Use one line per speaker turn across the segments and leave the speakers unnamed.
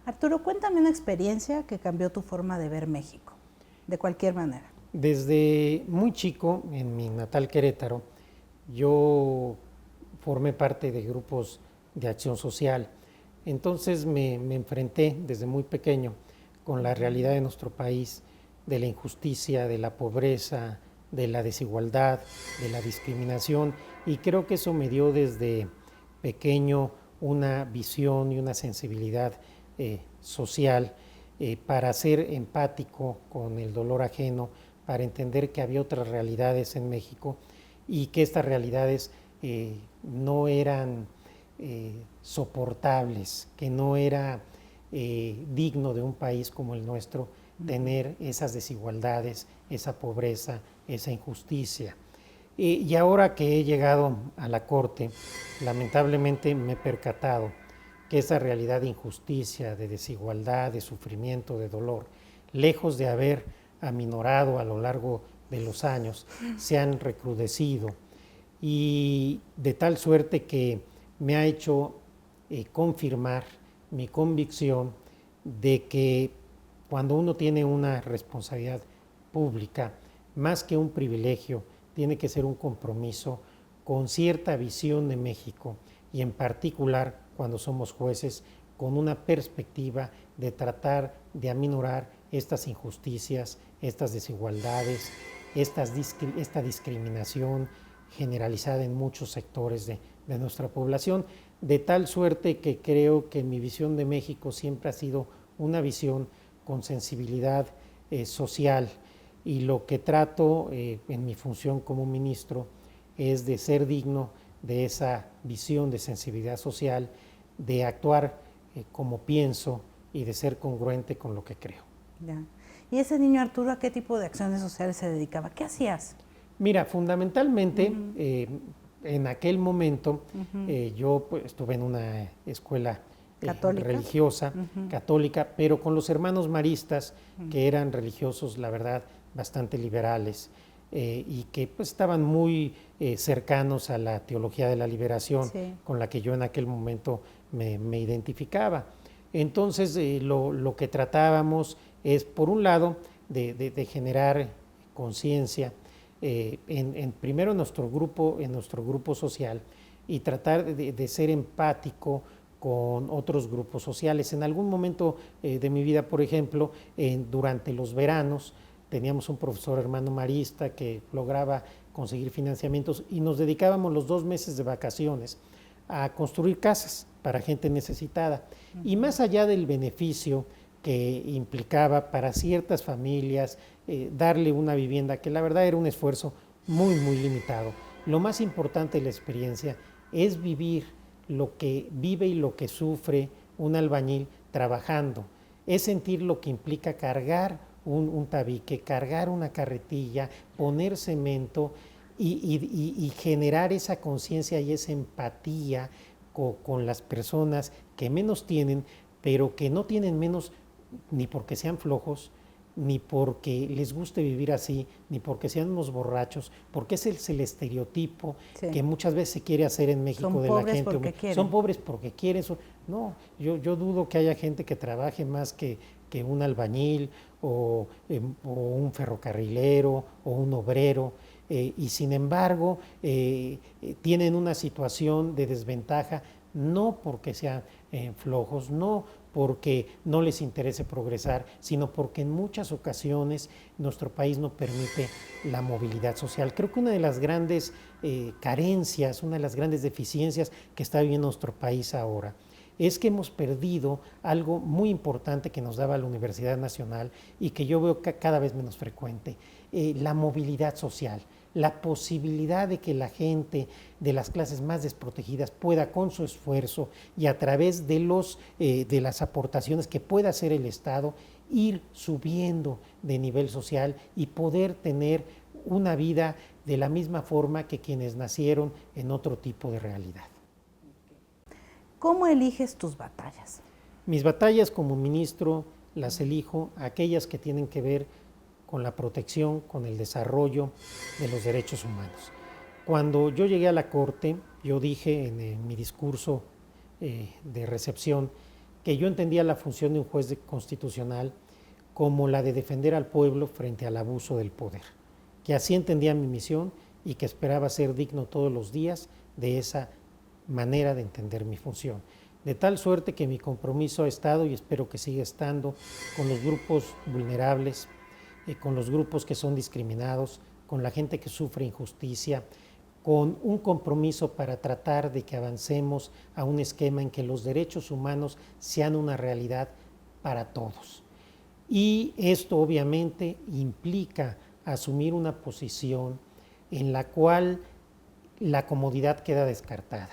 Arturo, cuéntame una experiencia que cambió tu forma de ver México, de cualquier manera.
Desde muy chico, en mi natal Querétaro, yo formé parte de grupos de acción social. Entonces me enfrenté desde muy pequeño con la realidad de nuestro país, de la injusticia, de la pobreza, de la desigualdad, de la discriminación, y creo que eso me dio desde pequeño una visión y una sensibilidad social para ser empático con el dolor ajeno, para entender que había otras realidades en México y que estas realidades no eran soportables, que no era digno de un país como el nuestro tener esas desigualdades, esa pobreza, esa injusticia. Y ahora que he llegado a la Corte, lamentablemente me he percatado que esa realidad de injusticia, de desigualdad, de sufrimiento, de dolor, lejos de haber aminorado a lo largo de los años, se han recrudecido, y de tal suerte que me ha hecho confirmar mi convicción de que cuando uno tiene una responsabilidad pública, más que un privilegio, tiene que ser un compromiso con cierta visión de México, y en particular cuando somos jueces, con una perspectiva de tratar de aminorar estas injusticias, estas desigualdades, esta discriminación generalizada en muchos sectores de nuestra población, de tal suerte que creo que mi visión de México siempre ha sido una visión con sensibilidad social, y lo que trato en mi función como ministro es de ser digno de esa visión de sensibilidad social, de actuar como pienso y de ser congruente con lo que creo.
Ya. ¿Y ese niño Arturo a qué tipo de acciones sociales se dedicaba? ¿Qué hacías?
Mira, fundamentalmente en aquel momento yo pues, estuve en una escuela
¿Católica?
religiosa, católica, pero con los hermanos maristas, que eran religiosos, la verdad, bastante liberales, y que pues estaban muy cercanos a la teología de la liberación,
Sí.
con la que yo en aquel momento me identificaba. Entonces lo que tratábamos es, por un lado, de generar conciencia primero en nuestro grupo social, y tratar de ser empático con otros grupos sociales. En algún momento de mi vida, por ejemplo, durante los veranos, teníamos un profesor hermano marista que lograba conseguir financiamientos, y nos dedicábamos los 2 meses de vacaciones a construir casas para gente necesitada. Y más allá del beneficio que implicaba para ciertas familias darle una vivienda, que la verdad era un esfuerzo muy limitado, lo más importante de la experiencia es vivir lo que vive y lo que sufre un albañil trabajando, es sentir lo que implica cargar un tabique, cargar una carretilla, poner cemento, y generar esa conciencia y esa empatía con las personas que menos tienen, pero que no tienen menos ni porque sean flojos, ni porque les guste vivir así, ni porque sean unos borrachos, porque ese es el estereotipo
Sí.
que muchas veces se quiere hacer en México.
Son
de la
pobres
gente.
porque quieren.
Son pobres porque quieren. No, yo dudo que haya gente que trabaje más que un albañil o un ferrocarrilero o un obrero, y sin embargo tienen una situación de desventaja, no porque sean flojos, no porque no les interese progresar, sino porque en muchas ocasiones nuestro país no permite la movilidad social. Creo que una de las grandes carencias, una de las grandes deficiencias que está viviendo nuestro país ahora, es que hemos perdido algo muy importante que nos daba la Universidad Nacional y que yo veo cada vez menos frecuente, la movilidad social, la posibilidad de que la gente de las clases más desprotegidas pueda, con su esfuerzo y a través de las aportaciones que pueda hacer el Estado, ir subiendo de nivel social y poder tener una vida de la misma forma que quienes nacieron en otro tipo de realidad.
¿Cómo eliges tus batallas?
Mis batallas como ministro las elijo aquellas que tienen que ver con la protección, con el desarrollo de los derechos humanos. Cuando yo llegué a la Corte, yo dije en mi discurso de recepción que yo entendía la función de un juez constitucional como la de defender al pueblo frente al abuso del poder, que así entendía mi misión y que esperaba ser digno todos los días de esa manera de entender mi función. De tal suerte que mi compromiso ha estado y espero que siga estando con los grupos vulnerables, con los grupos que son discriminados, con la gente que sufre injusticia, con un compromiso para tratar de que avancemos a un esquema en que los derechos humanos sean una realidad para todos. Y esto obviamente implica asumir una posición en la cual la comodidad queda descartada.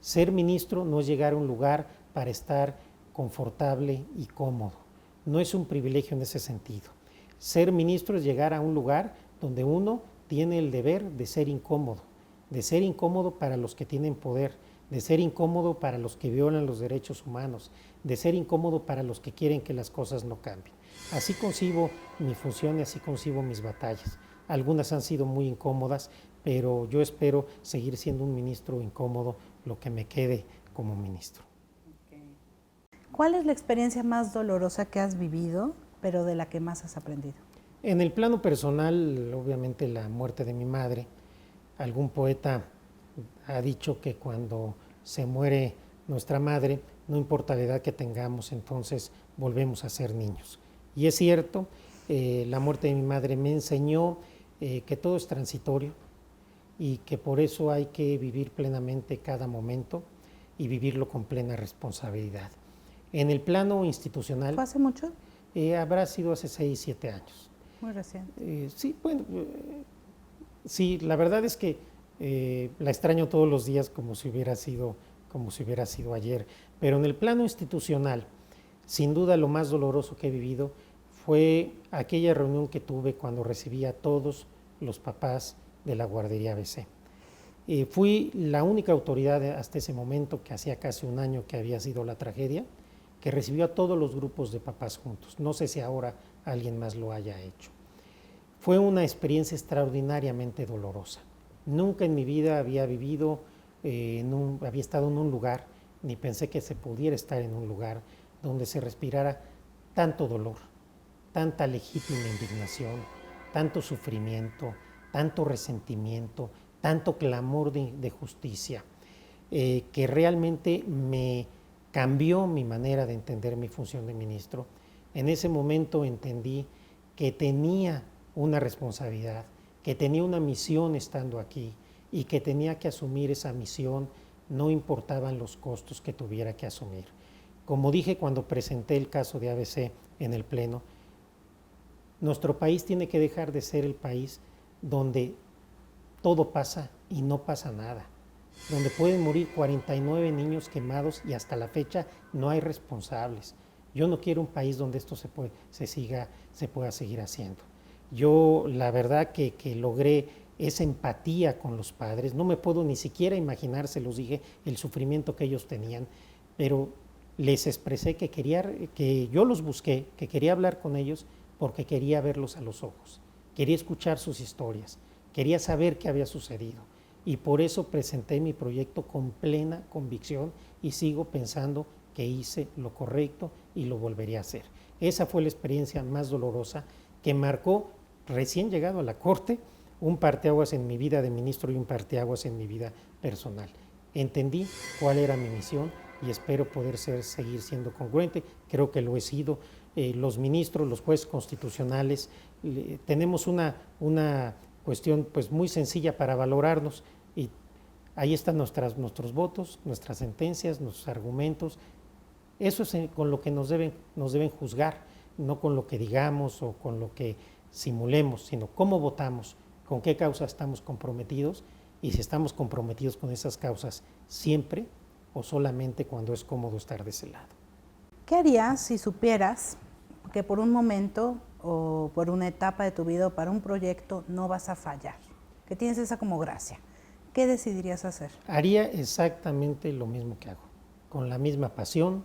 Ser ministro no es llegar a un lugar para estar confortable y cómodo. No es un privilegio en ese sentido. Ser ministro es llegar a un lugar donde uno tiene el deber de ser incómodo para los que tienen poder, de ser incómodo para los que violan los derechos humanos, de ser incómodo para los que quieren que las cosas no cambien. Así concibo mi función y así concibo mis batallas. Algunas han sido muy incómodas, pero yo espero seguir siendo un ministro incómodo lo que me quede como ministro.
¿Cuál es la experiencia más dolorosa que has vivido, pero de la que más has aprendido?
En el plano personal, obviamente la muerte de mi madre. Algún poeta ha dicho que cuando se muere nuestra madre, no importa la edad que tengamos, entonces volvemos a ser niños. Y es cierto, la muerte de mi madre me enseñó que todo es transitorio y que por eso hay que vivir plenamente cada momento y vivirlo con plena responsabilidad. En el plano institucional...
¿Fue hace mucho?
Habrá sido hace 6, 7 años.
Muy reciente.
Sí, bueno, sí, la verdad es que la extraño todos los días como si hubiera sido ayer. Pero en el plano institucional, sin duda lo más doloroso que he vivido fue aquella reunión que tuve cuando recibí a todos los papás de la guardería ABC. Fui la única autoridad hasta ese momento, que hacía casi un año que había sido la tragedia, que recibió a todos los grupos de papás juntos. No sé si ahora alguien más lo haya hecho. Fue una experiencia extraordinariamente dolorosa. Nunca en mi vida había vivido, había estado en un lugar, ni pensé que se pudiera estar en un lugar donde se respirara tanto dolor, tanta legítima indignación, tanto sufrimiento, tanto resentimiento, tanto clamor de justicia, que realmente me cambió mi manera de entender mi función de ministro. En ese momento entendí que tenía una responsabilidad, que tenía una misión estando aquí y que tenía que asumir esa misión, no importaban los costos que tuviera que asumir. Como dije cuando presenté el caso de ABC en el Pleno, nuestro país tiene que dejar de ser el país donde todo pasa y no pasa nada, donde pueden morir 49 niños quemados y hasta la fecha no hay responsables. Yo no quiero un país donde esto se pueda seguir haciendo. Yo la verdad que logré esa empatía con los padres, no me puedo ni siquiera imaginar, se los dije, el sufrimiento que ellos tenían, pero les expresé que yo los busqué, que quería hablar con ellos porque quería verlos a los ojos, quería escuchar sus historias, quería saber qué había sucedido y por eso presenté mi proyecto con plena convicción y sigo pensando que hice lo correcto y lo volvería a hacer. Esa fue la experiencia más dolorosa que marcó, recién llegado a la Corte, un parteaguas en mi vida de ministro y un parteaguas en mi vida personal. Entendí cuál era mi misión y espero poder seguir siendo congruente. Creo que lo he sido. Los ministros, los jueces constitucionales, tenemos una cuestión pues muy sencilla para valorarnos y ahí están nuestros votos, nuestras sentencias, nuestros argumentos. Eso es con lo que nos deben juzgar, no con lo que digamos o con lo que simulemos, sino cómo votamos, con qué causas estamos comprometidos y si estamos comprometidos con esas causas siempre o solamente cuando es cómodo estar de ese lado.
¿Qué harías si supieras que por un momento o por una etapa de tu vida o para un proyecto no vas a fallar? Que tienes esa como gracia. ¿Qué decidirías hacer?
Haría exactamente lo mismo que hago, con la misma pasión,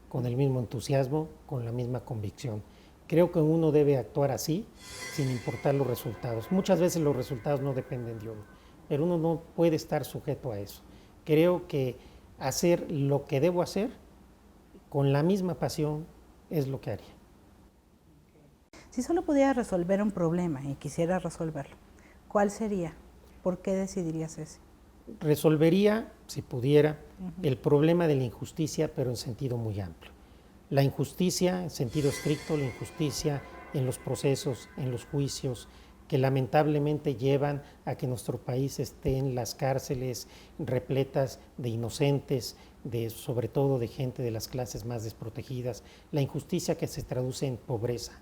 con el mismo entusiasmo, con la misma convicción. Creo que uno debe actuar así, sin importar los resultados. Muchas veces los resultados no dependen de uno, pero uno no puede estar sujeto a eso. Creo que hacer lo que debo hacer con la misma pasión, es lo que haría.
Si solo pudieras resolver un problema y quisieras resolverlo, ¿cuál sería? ¿Por qué decidirías ese?
Resolvería, si pudiera, el problema de la injusticia, pero en sentido muy amplio. La injusticia en sentido estricto, la injusticia en los procesos, en los juicios, que lamentablemente llevan a que nuestro país esté en las cárceles repletas de inocentes, sobre todo de gente de las clases más desprotegidas, la injusticia que se traduce en pobreza,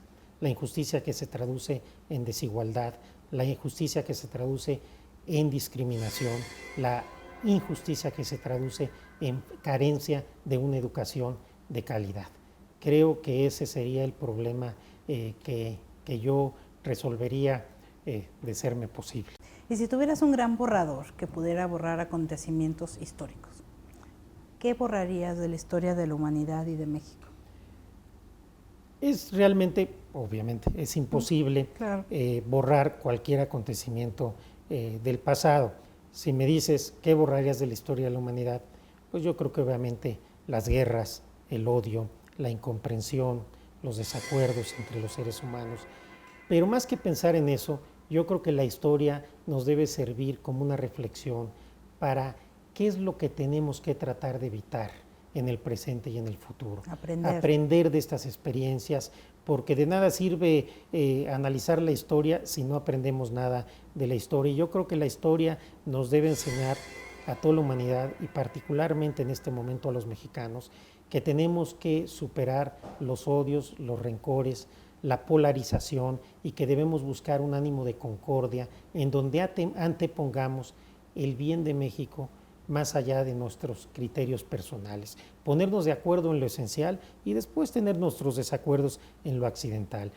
la injusticia que se traduce en desigualdad, la injusticia que se traduce en discriminación, la injusticia que se traduce en carencia de una educación de calidad. Creo que ese sería el problema que yo resolvería de serme posible.
Y si tuvieras un gran borrador que pudiera borrar acontecimientos históricos, ¿qué borrarías de la historia de la humanidad y de México?
Es realmente, obviamente, es imposible
Claro.
Borrar cualquier acontecimiento del pasado. Si me dices qué borrarías de la historia de la humanidad, pues yo creo que obviamente las guerras, el odio, la incomprensión, los desacuerdos entre los seres humanos. Pero más que pensar en eso, yo creo que la historia nos debe servir como una reflexión para qué es lo que tenemos que tratar de evitar en el presente y en el futuro. Aprender de estas experiencias, porque de nada sirve analizar la historia si no aprendemos nada de la historia. Y yo creo que la historia nos debe enseñar a toda la humanidad y particularmente en este momento a los mexicanos que tenemos que superar los odios, los rencores, la polarización y que debemos buscar un ánimo de concordia en donde antepongamos el bien de México más allá de nuestros criterios personales, ponernos de acuerdo en lo esencial y después tener nuestros desacuerdos en lo accidental.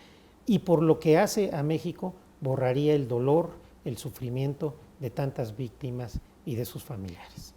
Y por lo que hace a México, borraría el dolor, el sufrimiento de tantas víctimas y de sus familiares.